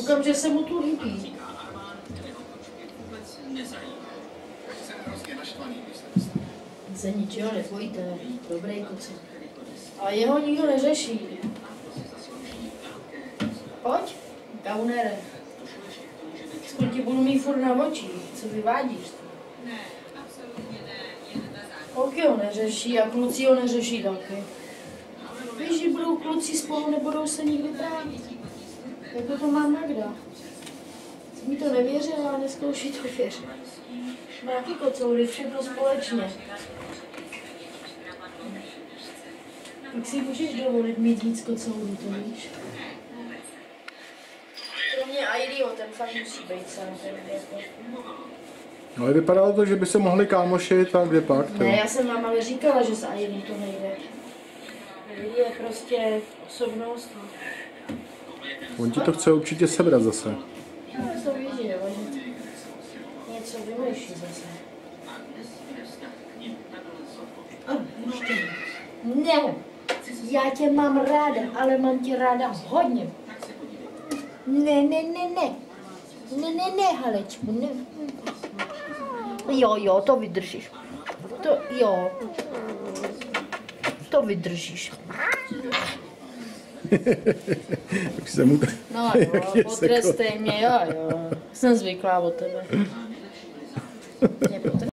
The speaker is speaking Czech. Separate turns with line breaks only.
Koukám, že se mu tu líbí. Se ničeho nebojíte, dobrý kuci. A jeho nikdo neřeší. Pojď, kaunere. Aspoň ti budu mít furt na očích, co vyvádíš?
Ne, absolutně ne, jen na základě.
Holky ho neřeší a kluci ho neřeší taky. Víš, že budou kluci spolu, nebudou se nikdy trávit. Jako to má Magda. Jsi mi to nevěřila, ale neskouší to věřit. Má jaký kocoury, všechno společně. Tak si můžeš dovolit mít víc kocourů, to víš? Kromě Airyho, ten fakt musí být sám, ten jako.
Ale vypadalo to, že by se mohli kámošit a kde pak?
Ne, já jsem vám ale říkala, že s Airy to nejde. Airy je prostě osobnost.
On ti to chce určitě sebrat zase.
Já to vidí, jo, že něco vymýšlí zase. Ještě ne, já tě mám ráda, ale mám tě ráda hodně. Ne, Halečku, ne. Jo, to vydržíš. To vydržíš.
Tak se mu
No jo, potrestej mě, jo. Jsem zvyklá od tebe. Mě